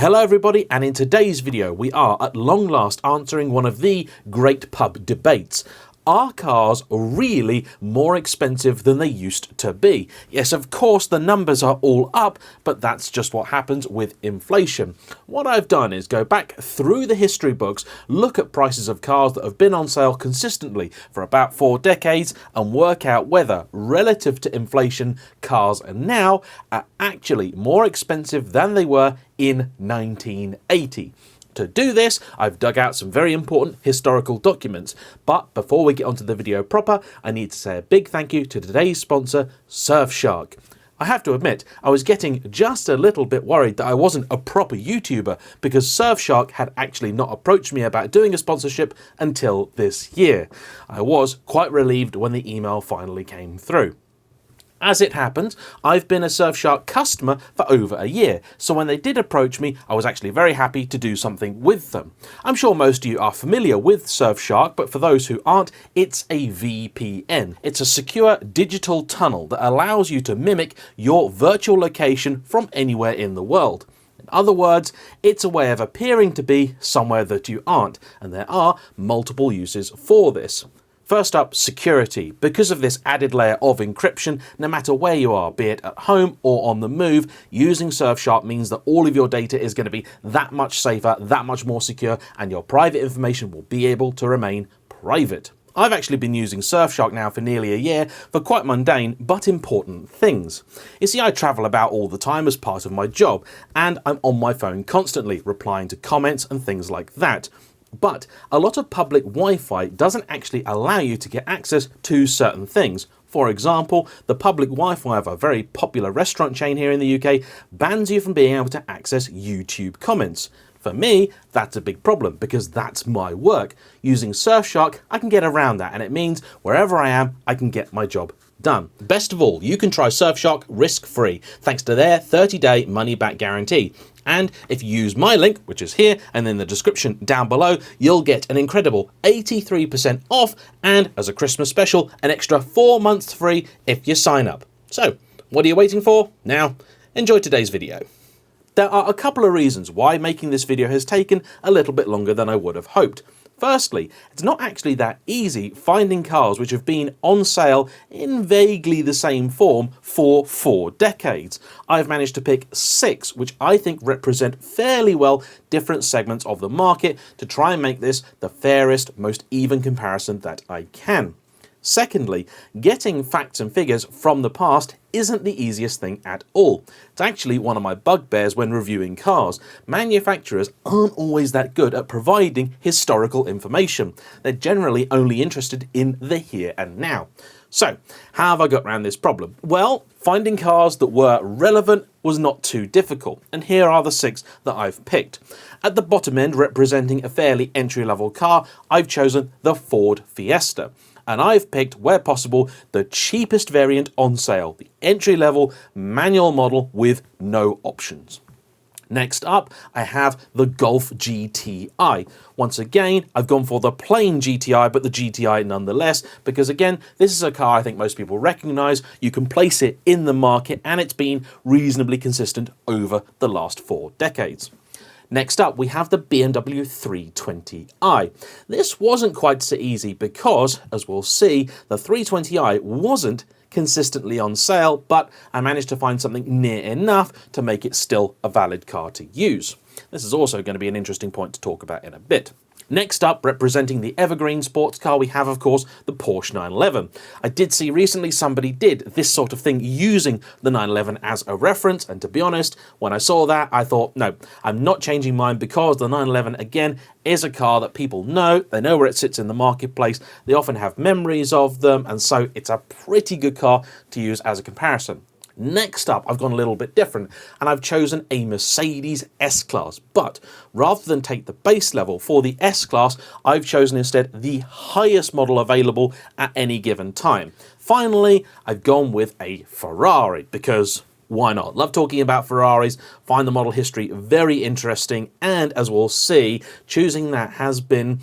Hello everybody, and in today's video we are at long last answering one of the great pub debates. Are cars really more expensive than they used to be? Yes, of course the numbers are all up, but that's just what happens with inflation. What I've done is go back through the history books, look at prices of cars that have been on sale consistently for about 4 decades and work out whether, relative to inflation, cars now are actually more expensive than they were in 1980. To do this, I've dug out some very important historical documents, but before we get onto the video proper, I need to say a big thank you to today's sponsor, Surfshark. I have to admit, I was getting just a little bit worried that I wasn't a proper YouTuber because Surfshark had actually not approached me about doing a sponsorship until this year. I was quite relieved when the email finally came through. As it happens, I've been a Surfshark customer for over a year, so when they did approach me, I was actually very happy to do something with them. I'm sure most of you are familiar with Surfshark, but for those who aren't, it's a VPN. It's a secure digital tunnel that allows you to mimic your virtual location from anywhere in the world. In other words, it's a way of appearing to be somewhere that you aren't, and there are multiple uses for this. First up, security. Because of this added layer of encryption, no matter where you are, be it at home or on the move, using Surfshark means that all of your data is going to be that much safer, that much more secure, and your private information will be able to remain private. I've actually been using Surfshark now for nearly a year for quite mundane but important things. You see, I travel about all the time as part of my job, and I'm on my phone constantly, replying to comments and things like that. But a lot of public Wi-Fi doesn't actually allow you to get access to certain things. For example, the public Wi-Fi of a very popular restaurant chain here in the UK bans you from being able to access YouTube comments. For me, that's a big problem because that's my work. Using Surfshark, I can get around that, and it means wherever I am, I can get my job done. Best of all, you can try Surfshark risk-free thanks to their 30-day money-back guarantee. And if you use my link, which is here and in the description down below, you'll get an incredible 83% off and, as a Christmas special, an extra 4 months free if you sign up. So, what are you waiting for? Now, enjoy today's video. There are a couple of reasons why making this video has taken a little bit longer than I would have hoped. Firstly, it's not actually that easy finding cars which have been on sale in vaguely the same form for 4 decades. I've managed to pick 6 which I think represent fairly well different segments of the market to try and make this the fairest, most even comparison that I can. Secondly, getting facts and figures from the past isn't the easiest thing at all. It's actually one of my bugbears when reviewing cars. Manufacturers aren't always that good at providing historical information. They're generally only interested in the here and now. So, how have I got around this problem? Well, finding cars that were relevant was not too difficult, and here are the 6 that I've picked. At the bottom end, representing a fairly entry-level car, I've chosen the Ford Fiesta. And I've picked, where possible, the cheapest variant on sale, the entry-level manual model with no options. Next up, I have the Golf GTI. Once again, I've gone for the plain GTI, but the GTI nonetheless, because again, this is a car I think most people recognize. You can place it in the market, and it's been reasonably consistent over the last 4 decades. Next up, we have the BMW 320i. This wasn't quite so easy because, as we'll see, the 320i wasn't consistently on sale, but I managed to find something near enough to make it still a valid car to use. This is also going to be an interesting point to talk about in a bit. Next up, representing the evergreen sports car, we have, of course, the Porsche 911. I did see recently somebody did this sort of thing using the 911 as a reference, and to be honest, when I saw that, I thought, no, I'm not changing mine because the 911, again, is a car that people know. They know where it sits in the marketplace. They often have memories of them, and so it's a pretty good car to use as a comparison. Next up, I've gone a little bit different, and I've chosen a Mercedes S-Class, but rather than take the base level for the S-Class, I've chosen instead the highest model available at any given time. Finally, I've gone with a Ferrari, because why not? Love talking about Ferraris, find the model history very interesting, and as we'll see, choosing that has been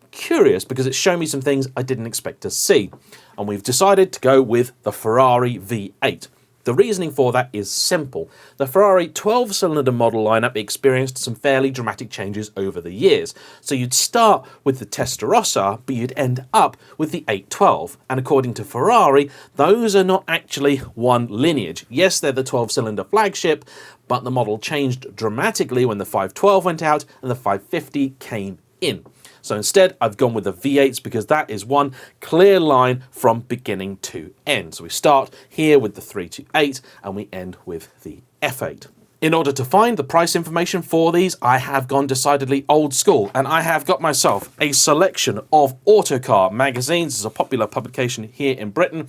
curious because it's shown me some things I didn't expect to see. And we've decided to go with the Ferrari V8. The reasoning for that is simple. The Ferrari 12-cylinder model lineup experienced some fairly dramatic changes over the years. So you'd start with the Testarossa, but you'd end up with the 812. And according to Ferrari, those are not actually one lineage. Yes, they're the 12-cylinder flagship, but the model changed dramatically when the 512 went out and the 550 came in. So instead, I've gone with the V8s because that is one clear line from beginning to end. So we start here with the 328 and we end with the F8. In order to find the price information for these, I have gone decidedly old school, and I have got myself a selection of Autocar magazines. It's a popular publication here in Britain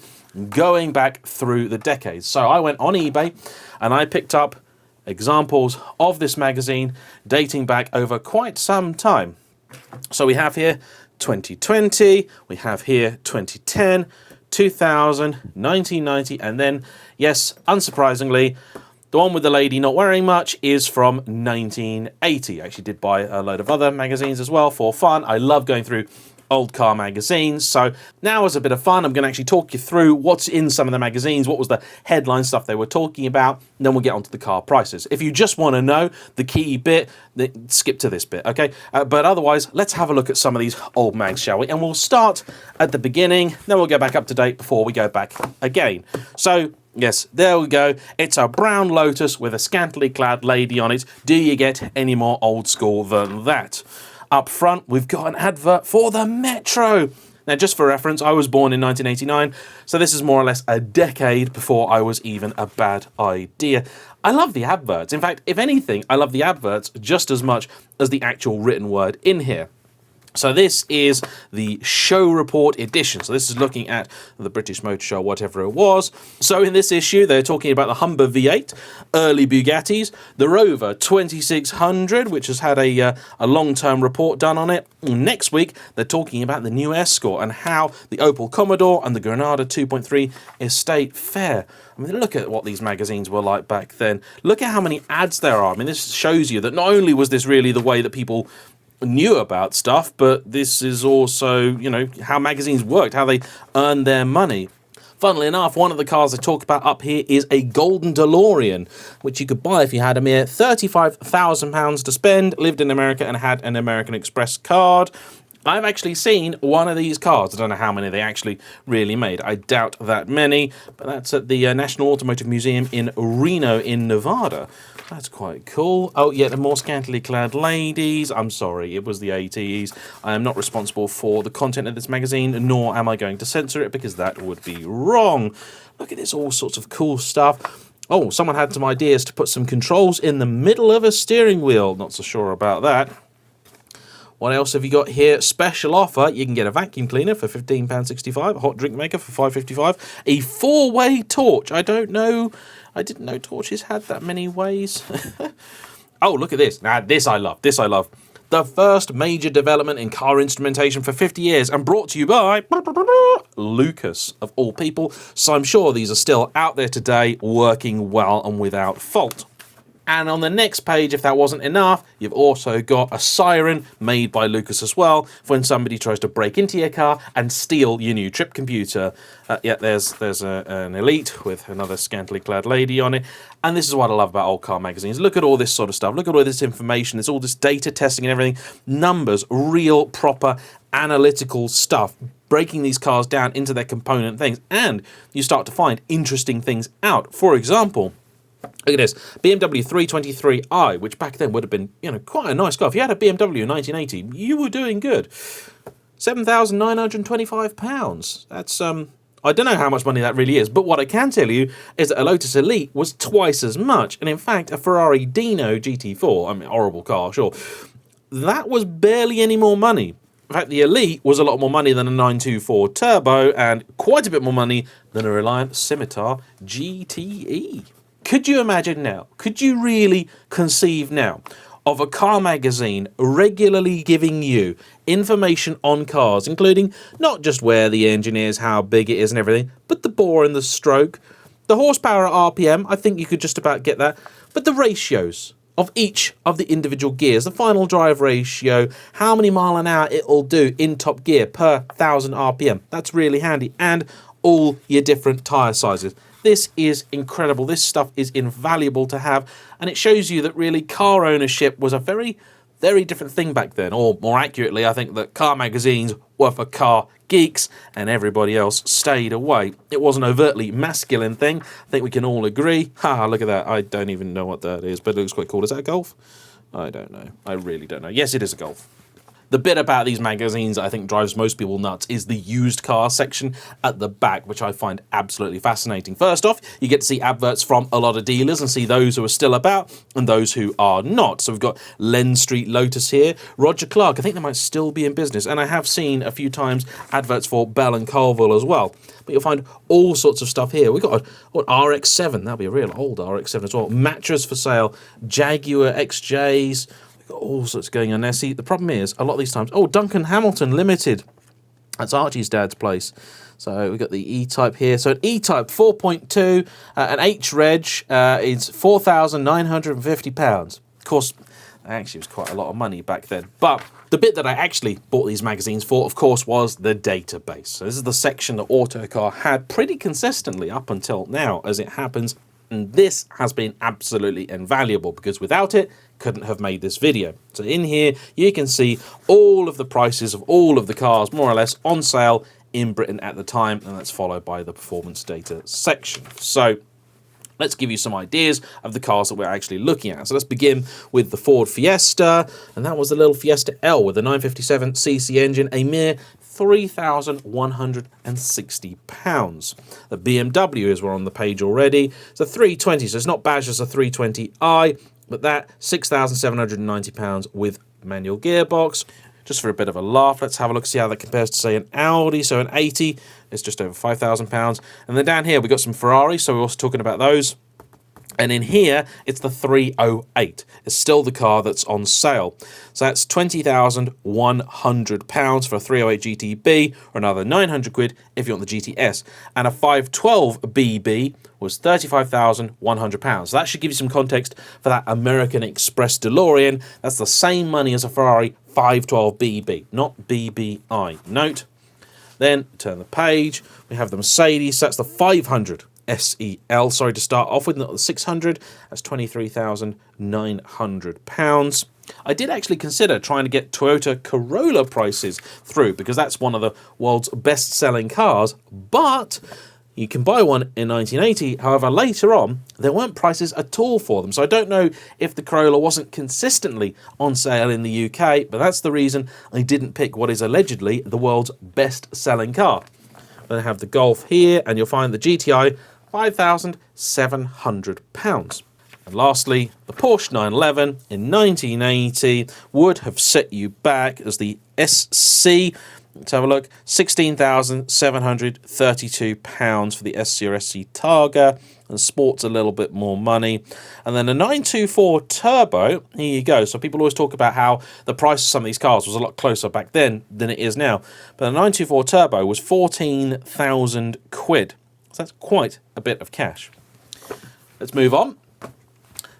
going back through the decades. So I went on eBay and I picked up examples of this magazine dating back over quite some time. So we have here 2020, we have here 2010, 2000, 1990, and then, yes, unsurprisingly, the one with the lady not wearing much is from 1980. I actually did buy a load of other magazines as well for fun. I love going through old car magazines. So now, as a bit of fun, I'm going to actually talk you through what's in some of the magazines, what was the headline stuff they were talking about, and then we'll get onto the car prices. If you just want to know the key bit, then skip to this bit, okay? But otherwise, let's have a look at some of these old mags, shall we? And we'll start at the beginning, then we'll go back up to date before we go back again. So yes, there we go. It's a brown Lotus with a scantily clad lady on it. Do you get any more old school than that? Up front, we've got an advert for the Metro. Now, just for reference, I was born in 1989, so this is more or less a decade before I was even a bad idea. I love the adverts. In fact, if anything, I love the adverts just as much as the actual written word in here. So this is the show report edition. So this is looking at the British Motor Show, whatever it was. So in this issue, they're talking about the Humber V8, early Bugattis, the Rover 2600, which has had a long-term report done on it. Next week, they're talking about the new Escort and how the Opel Commodore and the Granada 2.3 Estate fare. I mean, look at what these magazines were like back then. Look at how many ads there are. I mean, this shows you that not only was this really the way that people knew about stuff, but this is also, you know, how magazines worked, how they earned their money. Funnily enough, one of the cars I talk about up here is a golden DeLorean, which you could buy if you had a mere £35,000 to spend, lived in America and had an American Express card. I've actually seen one of these cars. I don't know how many they actually really made. I doubt that many, but that's at the National Automotive Museum in Reno in Nevada. That's quite cool. Oh, yeah, the more scantily clad ladies. I'm sorry, it was the 80s. I am not responsible for the content of this magazine, nor am I going to censor it, because that would be wrong. Look at this, all sorts of cool stuff. Oh, someone had some ideas to put some controls in the middle of a steering wheel. Not so sure about that. What else have you got here? Special offer. You can get a vacuum cleaner for £15.65, a hot drink maker for £5.55, a 4-way torch. I didn't know torches had that many ways. Oh, look at this. Now, this I love. The first major development in car instrumentation for 50 years, and brought to you by Lucas, of all people. So I'm sure these are still out there today, working well and without fault. And on the next page, if that wasn't enough, you've also got a siren made by Lucas as well for when somebody tries to break into your car and steal your new trip computer. Yeah, there's an Elite with another scantily clad lady on it. And this is what I love about old car magazines. Look at all this sort of stuff. Look at all this information. There's all this data testing and everything. Numbers, real, proper, analytical stuff. Breaking these cars down into their component things. And you start to find interesting things out. For example, look at this, BMW 323i, which back then would have been, you know, quite a nice car. If you had a BMW in 1980, you were doing good. £7,925. That's, I don't know how much money that really is, but what I can tell you is that a Lotus Elite was twice as much. And in fact, a Ferrari Dino GT4, I mean, horrible car, sure, that was barely any more money. In fact, the Elite was a lot more money than a 924 Turbo and quite a bit more money than a Reliant Scimitar GTE. Could you imagine now, could you really conceive now of a car magazine regularly giving you information on cars, including not just where the engine is, how big it is and everything, but the bore and the stroke, the horsepower at RPM, I think you could just about get that, but the ratios of each of the individual gears, the final drive ratio, how many mile an hour it'll do in top gear per 1,000 RPM. That's really handy. And all your different tyre sizes. This is incredible. This stuff is invaluable to have, and it shows you that really car ownership was a very different thing back then. Or more accurately, I think that car magazines were for car geeks and everybody else stayed away. It was an overtly masculine thing. I think we can all agree. Haha, look at that. I don't even know what that is, but it looks quite cool. Is that a Golf? I don't know. I really don't know. Yes, it is a Golf. The bit about these magazines I think drives most people nuts is the used car section at the back, which I find absolutely fascinating. First off, you get to see adverts from a lot of dealers and see those who are still about and those who are not. So we've got Len Street Lotus here, Roger Clark, I think they might still be in business, and I have seen a few times adverts for Bell and Colville as well. But you'll find all sorts of stuff here. We've got an RX-7, that'll be a real old RX-7 as well. Mattress for sale, Jaguar XJs, all sorts going on there. See, the problem is, a lot of these times, Duncan Hamilton Limited. That's Archie's dad's place. So we've got the E-Type here. So an E-Type 4.2, an H-Reg is £4,950. Of course, actually it was quite a lot of money back then. But the bit that I actually bought these magazines for, of course, was the database. So this is the section that Autocar had pretty consistently up until now, as it happens. And this has been absolutely invaluable because without it, couldn't have made this video. So in here, you can see all of the prices of all of the cars, more or less, on sale in Britain at the time, and that's followed by the performance data section. So let's give you some ideas of the cars that we're actually looking at. So let's begin with the Ford Fiesta, and that was the little Fiesta L with the 957cc engine, a mere £3,160. The BMW, as we're on the page already, it's a 320, so it's not badged as a 320i, but that £6,790 with manual gearbox. Just for a bit of a laugh, let's have a look, see how that compares to, say, an Audi. So an 80 is just over £5,000. And then down here, we've got some Ferraris, so we're also talking about those. And in here, it's the 308. It's still the car that's on sale. So that's £20,100 for a 308 GTB, or another 900 quid if you want the GTS. And a 512 BB was £35,100. So that should give you some context for that American Express DeLorean. That's the same money as a Ferrari 512 BB, not BBI. Note. Then turn the page. We have the Mercedes. So that's the 500. SEL, sorry, to start off with, not the 600, that's £23,900. I did actually consider trying to get Toyota Corolla prices through, because that's one of the world's best-selling cars, but you can buy one in 1980. However, later on, there weren't prices at all for them, so I don't know if the Corolla wasn't consistently on sale in the UK, but that's the reason I didn't pick what is allegedly the world's best-selling car. Then I have the Golf here, and you'll find the GTI, £5,700. And lastly, the Porsche 911 in 1980 would have set you back as the SC. Let's have a look. £16,732 for the SC or SC Targa, and Sport's a little bit more money. And then a 924 Turbo, here you go. So people always talk about how the price of some of these cars was a lot closer back then than it is now. But the 924 Turbo was 14,000 quid. So that's quite a bit of cash. Let's move on.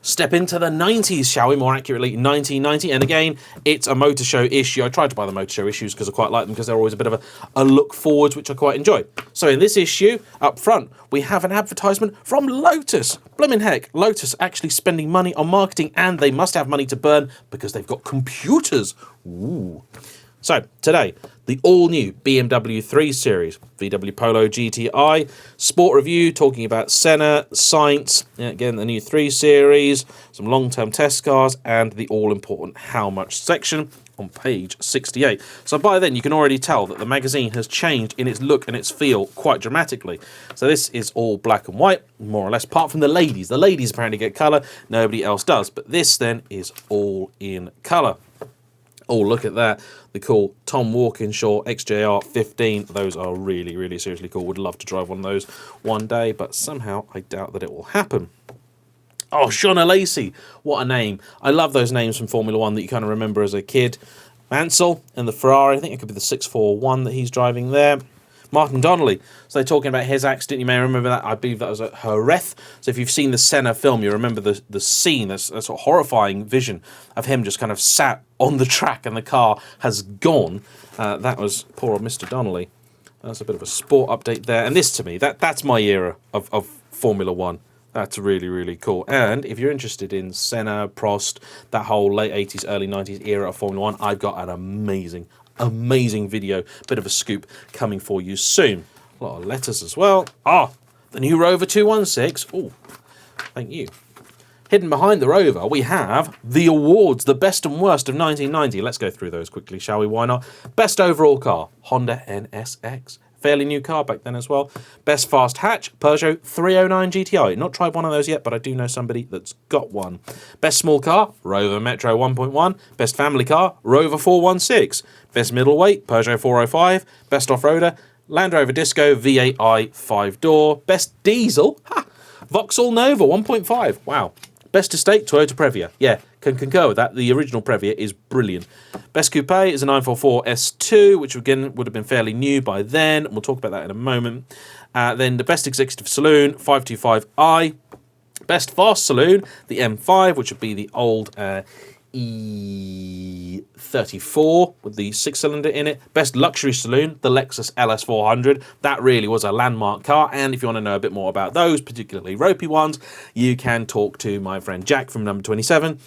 Step into the 90s, shall we? More accurately, 1990. And again, it's a motor show issue. I tried to buy the motor show issues because I quite like them, because they're always a bit of a look forwards, which I quite enjoy. So in this issue, up front, we have an advertisement from Lotus. Blimmin' heck, Lotus actually spending money on marketing, and they must have money to burn because they've got computers. Ooh. So, today, the all-new BMW 3 Series, VW Polo GTI, Sport Review talking about Senna, Sainz, again the new 3 Series, some long-term test cars, and the all-important How Much section on page 68. So by then you can already tell that the magazine has changed in its look and its feel quite dramatically. So this is all black and white, more or less, apart from the ladies. The ladies apparently get colour, nobody else does, but this then is all in colour. Oh, look at that. The cool Tom Walkinshaw XJR 15. Those are really, really seriously cool. Would love to drive one of those one day, but somehow I doubt that it will happen. Oh, Shauna Lacey. What a name. I love those names from Formula One that you kind of remember as a kid. Mansell and the Ferrari. I think it could be the 641 that he's driving there. Martin Donnelly. So they're talking about his accident. You may remember that. I believe that was at Jerez. So if you've seen the Senna film, you remember the scene, that sort of horrifying vision of him just kind of sat on the track and the car has gone. That was poor old Mr. Donnelly. That's a bit of a sport update there. And this, to me, that's my era of Formula One. That's really, really cool. And if you're interested in Senna, Prost, that whole late 80s, early 90s era of Formula One, I've got an amazing, amazing video, bit of a scoop coming for you soon. A lot of letters as well. The new Rover 216. Oh, thank you. Hidden behind the Rover, we have the awards, the best and worst of 1990. Let's go through those quickly, shall we? Why not? Best overall car, Honda NSX. Fairly new car back then as well. Best fast hatch, Peugeot 309 GTI. Not tried one of those yet, but I do know somebody that's got one. Best small car, Rover Metro 1.1. Best family car, Rover 416. Best middleweight, Peugeot 405. Best off-roader, Land Rover Disco V8i 5-door. Best diesel, Vauxhall Nova 1.5. Wow. Best estate, Toyota Previa. Yeah, can concur with that. The original Previa is brilliant. Best coupe is a 944 S2, which again would have been fairly new by then. We'll talk about that in a moment. Then the best executive saloon, 525i. Best fast saloon, the M5, which would be the old E34 with the 6-cylinder in it. Best luxury saloon, the Lexus LS400. That really was a landmark car, and if you want to know a bit more about those, particularly ropey ones, you can talk to my friend Jack from number 27.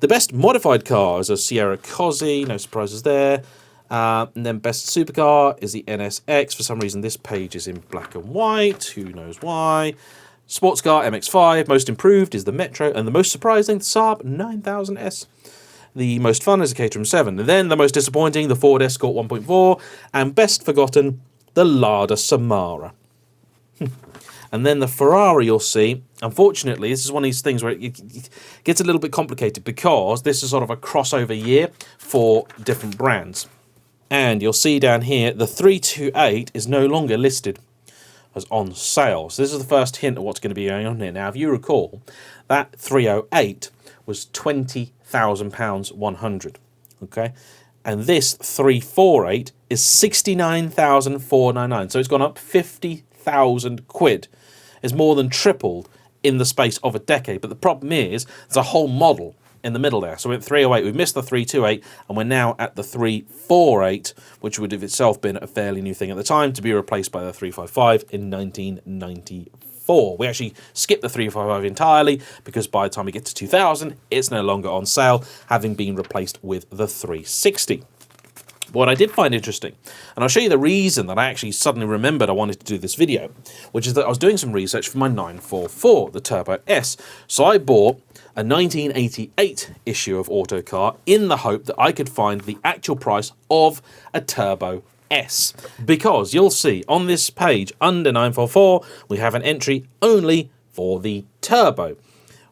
The best modified car is a Sierra Cozzi, no surprises there. And then best supercar is the NSX. For some reason this page is in black and white, who knows why. Sports car MX-5, most improved is the Metro, and the most surprising, the Saab 9000S. The most fun is the Caterham 7. And then the most disappointing, the Ford Escort 1.4, and best forgotten, the Lada Samara. And then the Ferrari you'll see, unfortunately, this is one of these things where it gets a little bit complicated because this is sort of a crossover year for different brands. And you'll see down here, the 328 is no longer listed as on sale. So this is the first hint of what's going to be going on here. Now, if you recall, that 308 was £20,000 100, okay? And this 348 is 69,499. So it's gone up 50,000 quid. It's more than tripled in the space of a decade. But the problem is, there's a whole model in the middle there. So we're at 308, we've missed the 328, and we're now at the 348, which would have itself been a fairly new thing at the time, to be replaced by the 355 in 1994. We actually skipped the 355 entirely, because by the time we get to 2000, it's no longer on sale, having been replaced with the 360. What I did find interesting, and I'll show you the reason that I actually suddenly remembered I wanted to do this video, which is that I was doing some research for my 944, the Turbo S. So I bought a 1988 issue of Autocar in the hope that I could find the actual price of a Turbo S. Because you'll see on this page under 944, we have an entry only for the Turbo,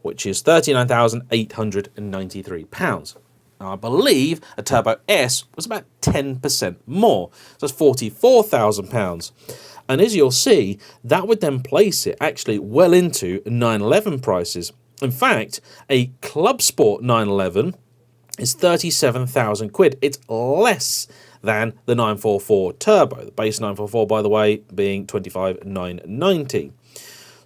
which is £39,893. Now, I believe a Turbo S was about 10% more. So that's £44,000. And as you'll see, that would then place it actually well into 911 prices. In fact, a Club Sport 911 is 37,000 quid. It's less than the 944 Turbo. The base 944, by the way, being 25,990.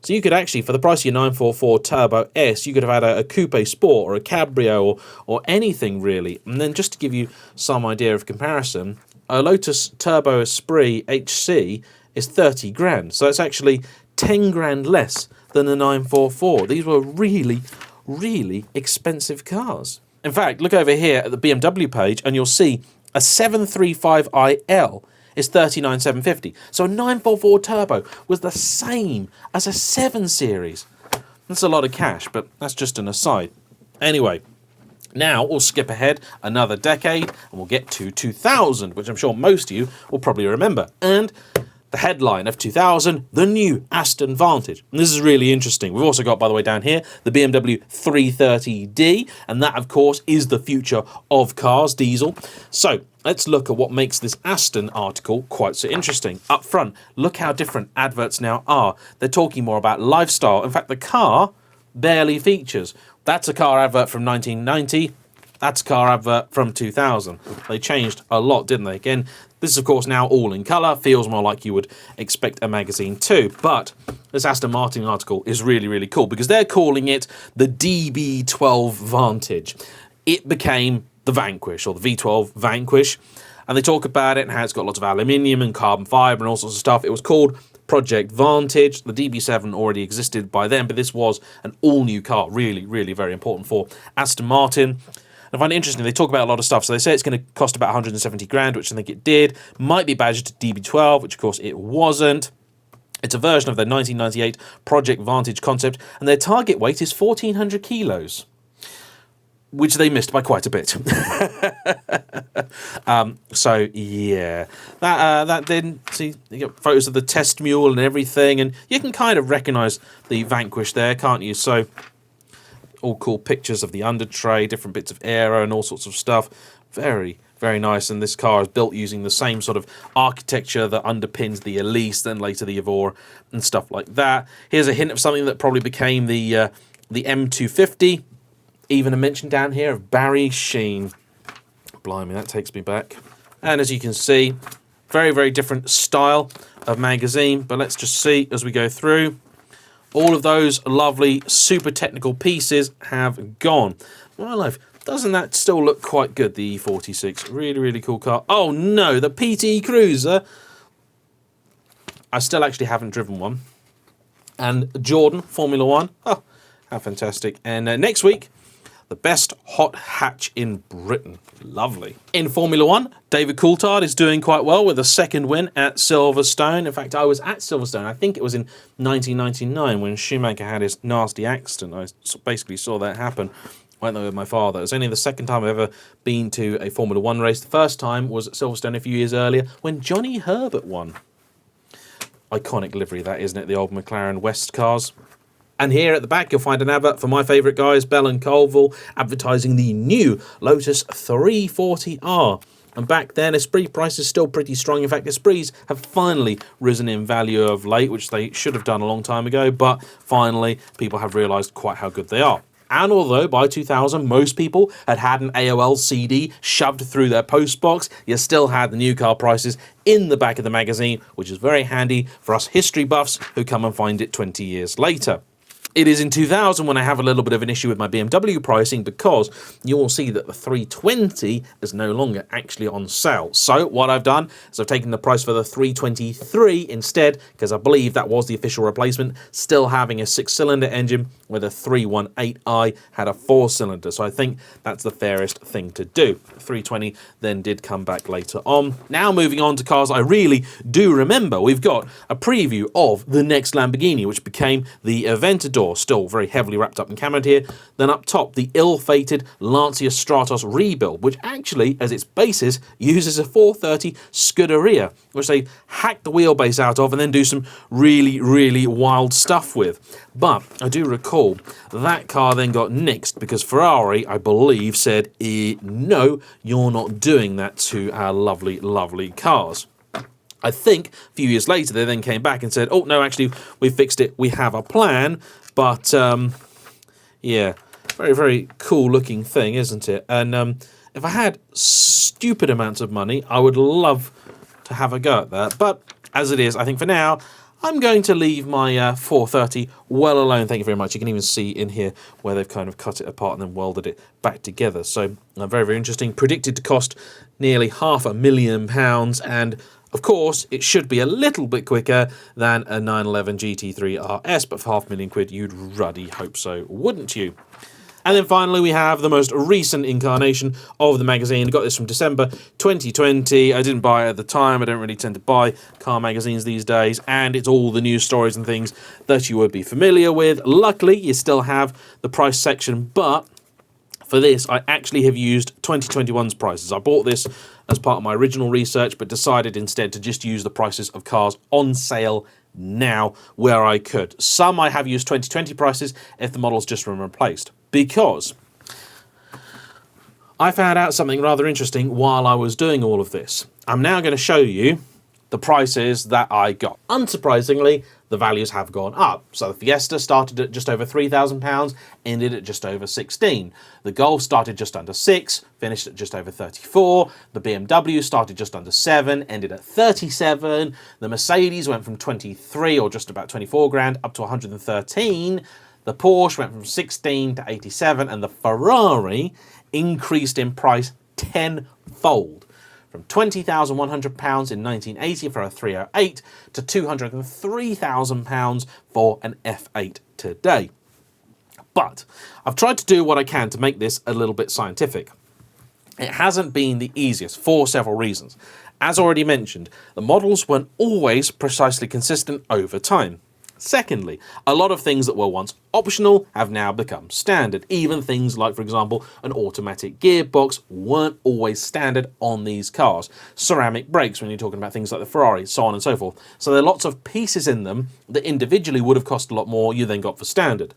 So you could actually, for the price of your 944 Turbo S, you could have had a Coupe Sport or a Cabrio or anything really. And then just to give you some idea of comparison, a Lotus Turbo Esprit HC is 30 grand. So it's actually 10 grand less than the 944. These were really, really expensive cars. In fact, look over here at the BMW page and you'll see a 735iL is 39,750. So a 944 Turbo was the same as a 7 Series. That's a lot of cash, but that's just an aside. Anyway, now we'll skip ahead another decade and we'll get to 2000, which I'm sure most of you will probably remember. And the headline of 2000, the new Aston Vantage. And this is really interesting. We've also got, by the way, down here, the BMW 330d, and that, of course, is the future of cars, diesel. So let's look at what makes this Aston article quite so interesting. Up front, look how different adverts now are. They're talking more about lifestyle. In fact, the car barely features. That's a car advert from 1990. That's a car advert from 2000. They changed a lot, didn't they? Again, this is, of course, now all in colour. Feels more like you would expect a magazine too. But this Aston Martin article is really, really cool because they're calling it the DB12 Vantage. It became the Vanquish, or the V12 Vanquish. And they talk about it and how it's got lots of aluminium and carbon fibre and all sorts of stuff. It was called Project Vantage. The DB7 already existed by then, but this was an all-new car. Really, really very important for Aston Martin. I find it interesting, they talk about a lot of stuff. So they say it's going to cost about 170 grand, which I think it did. Might be badged to DB12, which of course it wasn't. It's a version of their 1998 Project Vantage concept, and their target weight is 1,400 kilos, which they missed by quite a bit. So yeah, that didn't see. You got photos of the test mule and everything, and you can kind of recognise the Vanquish there, can't you? So all cool pictures of the under tray, different bits of aero and all sorts of stuff. Very, very nice. And this car is built using the same sort of architecture that underpins the Elise, then later the Evora and stuff like that. Here's a hint of something that probably became the M250. Even a mention down here of Barry Sheen. Blimey, that takes me back. And as you can see, very, very different style of magazine. But let's just see as we go through. All of those lovely, super technical pieces have gone. My life, doesn't that still look quite good, the E46? Really, really cool car. Oh no, the PT Cruiser. I still actually haven't driven one. And Jordan, Formula One. Oh, how fantastic. And next week, the best hot hatch in Britain. Lovely. In Formula One, David Coulthard is doing quite well with a second win at Silverstone. In fact, I was at Silverstone. I think it was in 1999 when Schumacher had his nasty accident. I basically saw that happen. Went there with my father. It was only the second time I've ever been to a Formula One race. The first time was at Silverstone a few years earlier when Johnny Herbert won. Iconic livery that, isn't it? The old McLaren West cars. And here at the back, you'll find an advert for my favourite guys, Bell and Colville, advertising the new Lotus 340R. And back then, Esprit price is still pretty strong. In fact, Esprits have finally risen in value of late, which they should have done a long time ago. But finally, people have realised quite how good they are. And although by 2000, most people had had an AOL CD shoved through their postbox, you still had the new car prices in the back of the magazine, which is very handy for us history buffs who come and find it 20 years later. It is in 2000 when I have a little bit of an issue with my BMW pricing because you will see that the 320 is no longer actually on sale. So what I've done is I've taken the price for the 323 instead, because I believe that was the official replacement, still having a 6-cylinder engine where the 318i had a 4-cylinder. So I think that's the fairest thing to do. The 320 then did come back later on. Now moving on to cars I really do remember. We've got a preview of the next Lamborghini, which became the Aventador. Still very heavily wrapped up in camera here. Then up top, the ill-fated Lancia Stratos rebuild, which actually, as its basis, uses a 430 Scuderia, which they hack the wheelbase out of and then do some really, really wild stuff with. But I do recall that car then got nixed because Ferrari, I believe, said, no, you're not doing that to our lovely, lovely cars. I think a few years later, they then came back and said, oh, no, actually, we fixed it. We have a plan. But, yeah, very, very cool looking thing, isn't it? And if I had stupid amounts of money, I would love to have a go at that. But as it is, I think for now, I'm going to leave my 430 well alone. Thank you very much. You can even see in here where they've kind of cut it apart and then welded it back together. So very, very interesting. Predicted to cost nearly £500,000, and of course, it should be a little bit quicker than a 911 GT3 RS, but for £500,000, you'd ruddy hope so, wouldn't you? And then finally, we have the most recent incarnation of the magazine. I got this from December 2020. I didn't buy it at the time. I don't really tend to buy car magazines these days. And it's all the news stories and things that you would be familiar with. Luckily, you still have the price section, but for this, I actually have used 2021's prices. I bought this as part of my original research, but decided instead to just use the prices of cars on sale now where I could. Some I have used 2020 prices if the model's just been replaced, because I found out something rather interesting while I was doing all of this. I'm now going to show you the prices that I got. Unsurprisingly, the values have gone up. So the Fiesta started at just over £3,000, ended at just over 16. The Golf started just under 6, finished at just over 34. The BMW started just under 7, ended at 37. The Mercedes went from 23 or just about 24 grand up to 113. The Porsche went from 16 to 87, and the Ferrari increased in price tenfold, from £20,100 in 1980 for a 308 to £203,000 for an F8 today. But I've tried to do what I can to make this a little bit scientific. It hasn't been the easiest for several reasons. As already mentioned, the models weren't always precisely consistent over time. Secondly, a lot of things that were once optional have now become standard. Even things like, for example, an automatic gearbox weren't always standard on these cars. Ceramic brakes when you're talking about things like the Ferrari, so on and so forth. So there are lots of pieces in them that individually would have cost a lot more you then got for standard.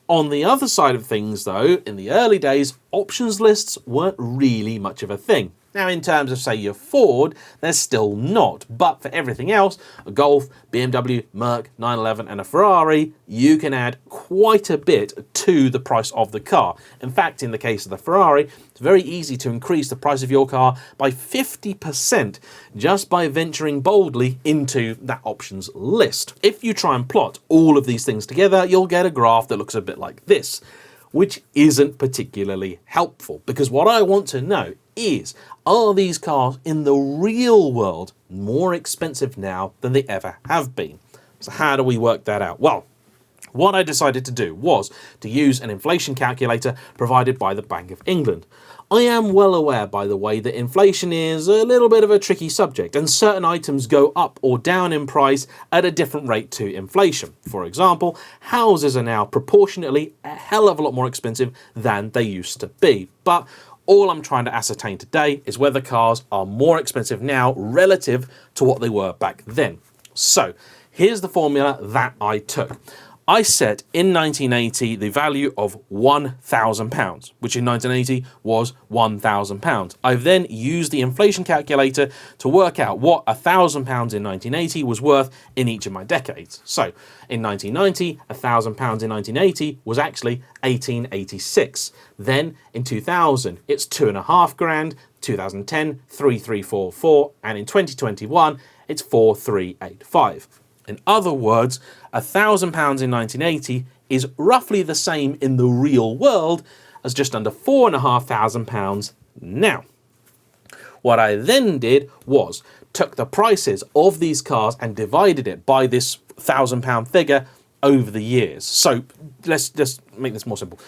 On the other side of things, though, in the early days, options lists weren't really much of a thing. Now, in terms of, say, your Ford, they're still not. But for everything else, a Golf, BMW, Merc, 911 and a Ferrari, you can add quite a bit to the price of the car. In fact, in the case of the Ferrari, it's very easy to increase the price of your car by 50% just by venturing boldly into that options list. If you try and plot all of these things together, you'll get a graph that looks a bit like this, which isn't particularly helpful, because what I want to know is, are these cars in the real world more expensive now than they ever have been? So how do we work that out? Well, what I decided to do was to use an inflation calculator provided by the Bank of England. I am well aware, by the way, that inflation is a little bit of a tricky subject, and certain items go up or down in price at a different rate to inflation. For example, houses are now proportionately a hell of a lot more expensive than they used to be. But all I'm trying to ascertain today is whether cars are more expensive now relative to what they were back then. So here's the formula that I took. I set in 1980 the value of £1,000, which in 1980 was £1,000. I've then used the inflation calculator to work out what £1,000 in 1980 was worth in each of my decades. So in 1990, £1,000 in 1980 was actually 1886. Then in 2000, it's £2,500. 2010, 3344, and in 2021, it's 4385. In other words, £1,000 in 1980 is roughly the same in the real world as just under £4,500 now. What I then did was took the prices of these cars and divided it by this £1,000 figure over the years. So let's just make this more simple.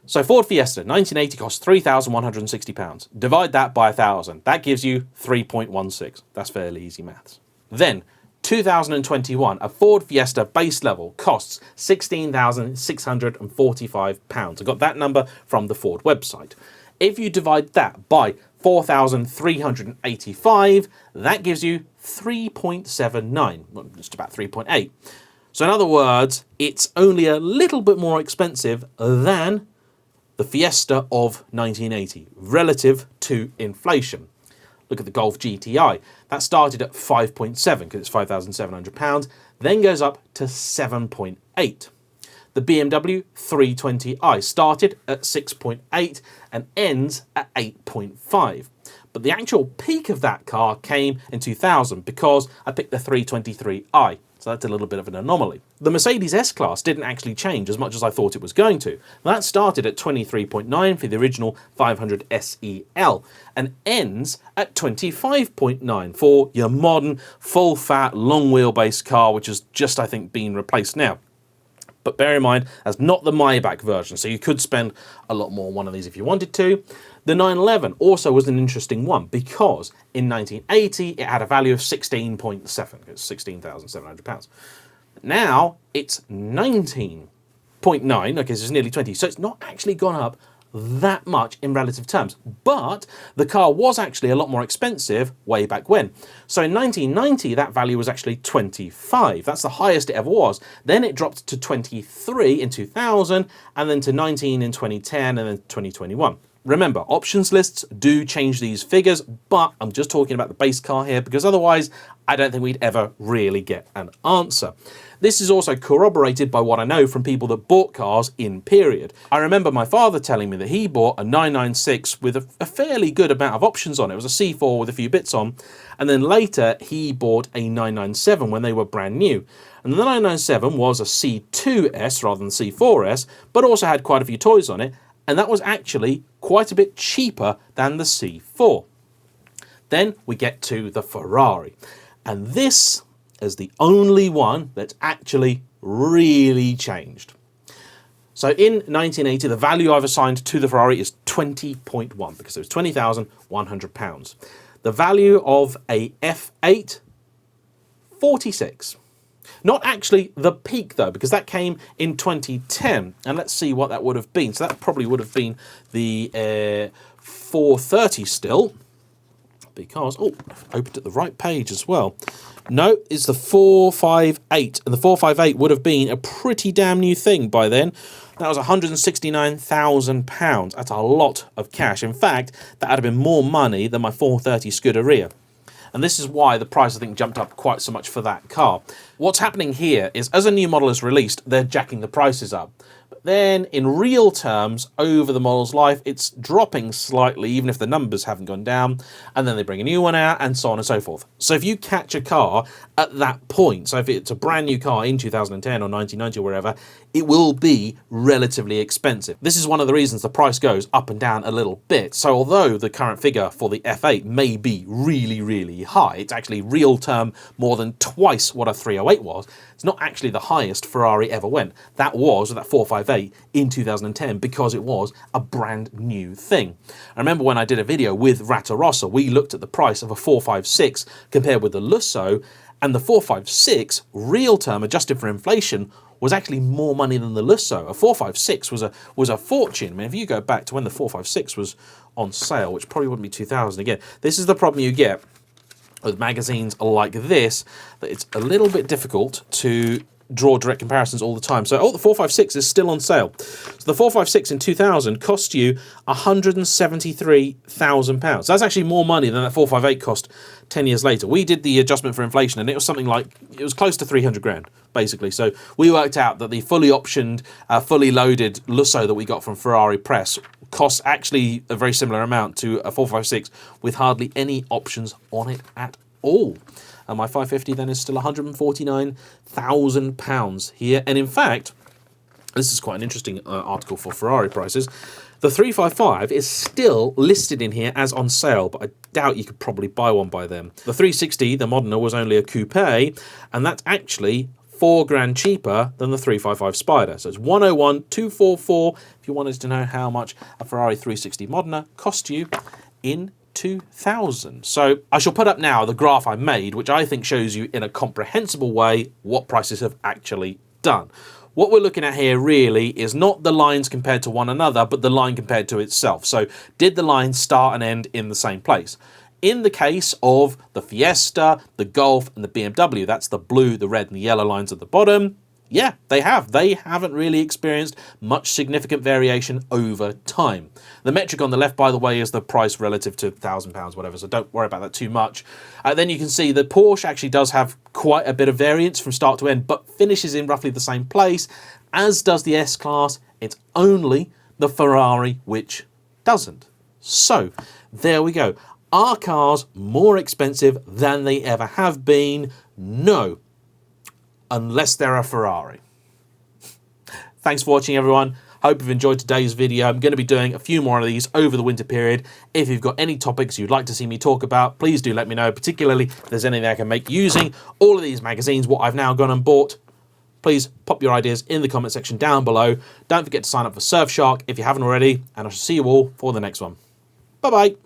So Ford Fiesta 1980 cost £3,160. Divide that by 1,000. That gives you 3.16. That's fairly easy maths. Then 2021, a Ford Fiesta base level costs £16,645. I got that number from the Ford website. If you divide that by 4,385, that gives you 3.79, well, just about 3.8. So in other words, it's only a little bit more expensive than the Fiesta of 1980 relative to inflation. Look at the Golf GTI. That started at 5.7 because it's £5,700, then goes up to 7.8. The BMW 320i started at 6.8 and ends at 8.5. But the actual peak of that car came in 2000 because I picked the 323i. So that's a little bit of an anomaly. The Mercedes S-Class didn't actually change as much as I thought it was going to. That started at 23.9 for the original 500 SEL and ends at 25.9 for your modern, full-fat, long wheelbase car, which has just, I think, been replaced now. But bear in mind, that's not the Maybach version, so you could spend a lot more on one of these if you wanted to. The 911 also was an interesting one because in 1980 it had a value of 16.7, it's £16,700. Now it's 19.9, okay, so it's nearly 20, so it's not actually gone up that much in relative terms, but the car was actually a lot more expensive way back when. So in 1990 that value was actually 25. That's the highest it ever was. Then it dropped to 23 in 2000 and then to 19 in 2010 and then 2021. Remember, options lists do change these figures, but I'm just talking about the base car here because otherwise I don't think we'd ever really get an answer. This is also corroborated by what I know from people that bought cars in period. I remember my father telling me that he bought a 996 with a fairly good amount of options on it. It was a C4 with a few bits on. And then later he bought a 997 when they were brand new. And the 997 was a C2S rather than C4S, but also had quite a few toys on it. And that was actually quite a bit cheaper than the C4. Then we get to the Ferrari. And this is the only one that's actually really changed. So in 1980, the value I've assigned to the Ferrari is 20.1 because it was £20,100. The value of a F8, 46. Not actually the peak though, because that came in 2010. And let's see what that would have been. So that probably would have been the 430 still. Because, oh, I've opened at the right page as well. No, it's the 458. And the 458 would have been a pretty damn new thing by then. That was £169,000. That's a lot of cash. In fact, that would have been more money than my 430 Scuderia. And this is why the price, I think, jumped up quite so much for that car. What's happening here is, as a new model is released, they're jacking the prices up. But then, in real terms, over the model's life, it's dropping slightly, even if the numbers haven't gone down. And then they bring a new one out, and so on and so forth. So if you catch a car at that point, so if it's a brand new car in 2010 or 1990 or wherever, it will be relatively expensive. This is one of the reasons the price goes up and down a little bit. So although the current figure for the F8 may be really, really high, it's actually real term more than twice what a 308 was. It's not actually the highest Ferrari ever went. That was that 458 in 2010 because it was a brand new thing. I remember when I did a video with Rossa, we looked at the price of a 456 compared with the Lusso, and the 456 real term adjusted for inflation was actually more money than the Lusso. A 456 was a fortune. I mean, if you go back to when the 456 was on sale, which probably wouldn't be 2000 again, this is the problem you get with magazines like this, that it's a little bit difficult to draw direct comparisons all the time. So, the 456 is still on sale. So the 456 in 2000 cost you £173,000. That's actually more money than that 458 cost 10 years later. We did the adjustment for inflation, and it was something like, it was close to 300 grand, basically. So we worked out that the fully optioned, fully loaded Lusso that we got from Ferrari Press costs actually a very similar amount to a 456 with hardly any options on it at all. And my 550 then is still £149,000 here. And in fact, this is quite an interesting article for Ferrari prices. The 355 is still listed in here as on sale, but I doubt you could probably buy one by then. The 360, the Modena, was only a coupe, and that's actually £4 cheaper than the 355 Spider. So it's 101,244 if you wanted to know how much a Ferrari 360 Modena cost you in 2000. So I shall put up now the graph I made, which I think shows you in a comprehensible way what prices have actually done. What we're looking at here really is not the lines compared to one another, but the line compared to itself. So did the line start and end in the same place? In the case of the Fiesta, the Golf, and the BMW, that's the blue, the red, and the yellow lines at the bottom, yeah, they have. They haven't really experienced much significant variation over time. The metric on the left, by the way, is the price relative to £1,000, whatever, so don't worry about that too much. Then you can see that Porsche actually does have quite a bit of variance from start to end, but finishes in roughly the same place, as does the S-Class. It's only the Ferrari which doesn't. So, there we go. Are cars more expensive than they ever have been? No. Unless they're a Ferrari. Thanks for watching, everyone. Hope you've enjoyed today's video. I'm going to be doing a few more of these over the winter period. If you've got any topics you'd like to see me talk about, please do let me know, particularly if there's anything I can make using all of these magazines, what I've now gone and bought. Please pop your ideas in the comment section down below. Don't forget to sign up for Surfshark if you haven't already, and I shall see you all for the next one. Bye-bye.